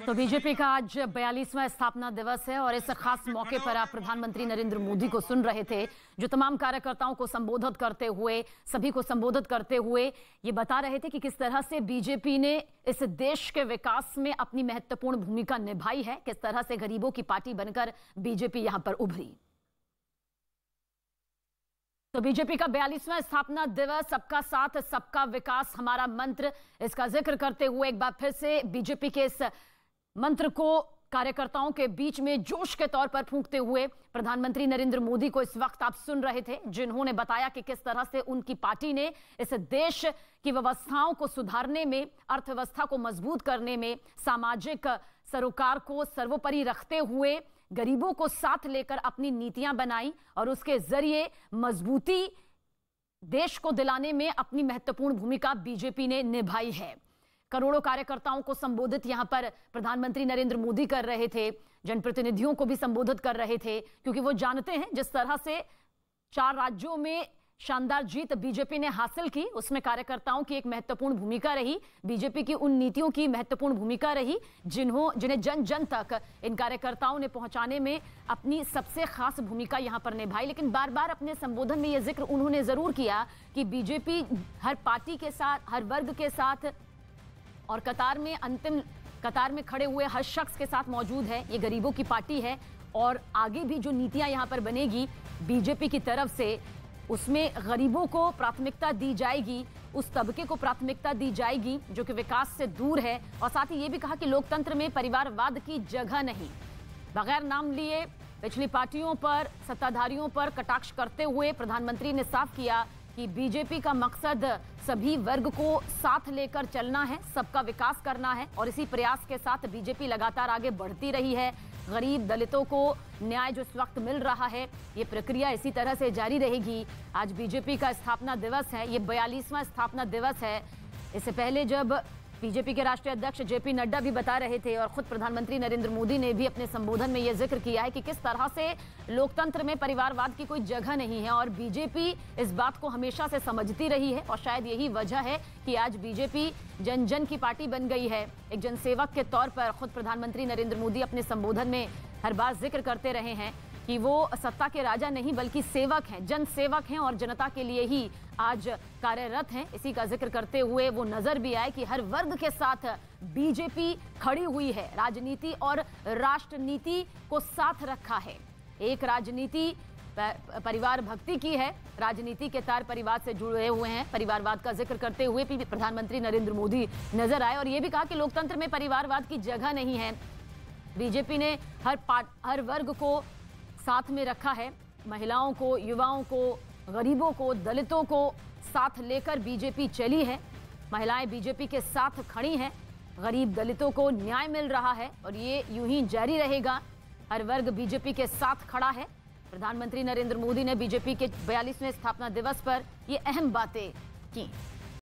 तो बीजेपी का आज 42वां स्थापना दिवस है और इस खास मौके पर आप प्रधानमंत्री नरेंद्र मोदी को सुन रहे थे, जो तमाम कार्यकर्ताओं को संबोधित करते हुए, सभी को संबोधित करते हुए ये बता रहे थे कि किस तरह से बीजेपी ने इस देश के विकास में अपनी महत्वपूर्ण भूमिका निभाई है, किस तरह से गरीबों की पार्टी बनकर बीजेपी यहां पर उभरी। तो बीजेपी का 42वां स्थापना दिवस, सबका साथ सबका विकास हमारा मंत्र, इसका जिक्र करते हुए एक बार फिर से बीजेपी के इस मंत्र को कार्यकर्ताओं के बीच में जोश के तौर पर फूंकते हुए प्रधानमंत्री नरेंद्र मोदी को इस वक्त आप सुन रहे थे, जिन्होंने बताया कि किस तरह से उनकी पार्टी ने इस देश की व्यवस्थाओं को सुधारने में, अर्थव्यवस्था को मजबूत करने में, सामाजिक सरोकार को सर्वोपरि रखते हुए गरीबों को साथ लेकर अपनी नीतियां बनाई और उसके जरिए मजबूती देश को दिलाने में अपनी महत्वपूर्ण भूमिका बीजेपी ने निभाई है। करोड़ों कार्यकर्ताओं को संबोधित यहां पर प्रधानमंत्री नरेंद्र मोदी कर रहे थे, जनप्रतिनिधियों को भी संबोधित कर रहे थे, क्योंकि वो जानते हैं जिस तरह से 4 राज्यों में शानदार जीत बीजेपी ने हासिल की, उसमें कार्यकर्ताओं की एक महत्वपूर्ण भूमिका रही, बीजेपी की उन नीतियों की महत्वपूर्ण भूमिका रही जिन्हें जन जन तक इन कार्यकर्ताओं ने पहुंचाने में अपनी सबसे खास भूमिका यहां पर निभाई। लेकिन बार बार अपने संबोधन में यह जिक्र उन्होंने जरूर किया कि बीजेपी हर पार्टी के साथ, हर वर्ग के साथ और अंतिम कतार में खड़े हुए हर शख्स के साथ मौजूद है। ये गरीबों की पार्टी है और आगे भी जो नीतियां यहां पर बनेगी बीजेपी की तरफ से, उसमें गरीबों को प्राथमिकता दी जाएगी, उस तबके को प्राथमिकता दी जाएगी जो कि विकास से दूर है। और साथ ही ये भी कहा कि लोकतंत्र में परिवारवाद की जगह नहीं। बगैर नाम लिए पिछली पार्टियों पर, सत्ताधारियों पर कटाक्ष करते हुए प्रधानमंत्री ने साफ किया कि बीजेपी का मकसद सभी वर्ग को साथ लेकर चलना है, सबका विकास करना है और इसी प्रयास के साथ बीजेपी लगातार आगे बढ़ती रही है। गरीब दलितों को न्याय जो इस वक्त मिल रहा है, ये प्रक्रिया इसी तरह से जारी रहेगी। आज बीजेपी का स्थापना दिवस है, ये 42वां स्थापना दिवस है। इससे पहले जब बीजेपी के राष्ट्रीय अध्यक्ष जेपी नड्डा भी बता रहे थे और खुद प्रधानमंत्री नरेंद्र मोदी ने भी अपने संबोधन में यह जिक्र किया है कि किस तरह से लोकतंत्र में परिवारवाद की कोई जगह नहीं है और बीजेपी इस बात को हमेशा से समझती रही है। और शायद यही वजह है कि आज बीजेपी जन जन की पार्टी बन गई है। एक जनसेवक के तौर पर खुद प्रधानमंत्री नरेंद्र मोदी अपने संबोधन में हर बार जिक्र करते रहे हैं कि वो सत्ता के राजा नहीं बल्कि सेवक हैं, जन सेवक हैं और जनता के लिए ही आज कार्यरत हैं। इसी का जिक्र करते हुए वो नजर भी आए कि हर वर्ग के साथ बीजेपी खड़ी हुई है, राजनीति और राष्ट्रनीति को साथ रखा है। एक राजनीति परिवार भक्ति की है, राजनीति के तार परिवार से जुड़े हुए हैं। परिवारवाद का जिक्र करते हुए भी प्रधानमंत्री नरेंद्र मोदी नजर आए और ये भी कहा कि लोकतंत्र में परिवारवाद की जगह नहीं है। बीजेपी ने हर वर्ग को साथ में रखा है, महिलाओं को, युवाओं को, गरीबों को, दलितों को साथ लेकर बीजेपी चली है। महिलाएं बीजेपी के साथ खड़ी हैं, गरीब दलितों को न्याय मिल रहा है और ये यूं ही जारी रहेगा। हर वर्ग बीजेपी के साथ खड़ा है। प्रधानमंत्री नरेंद्र मोदी ने बीजेपी के 42वें स्थापना दिवस पर ये अहम बातें की।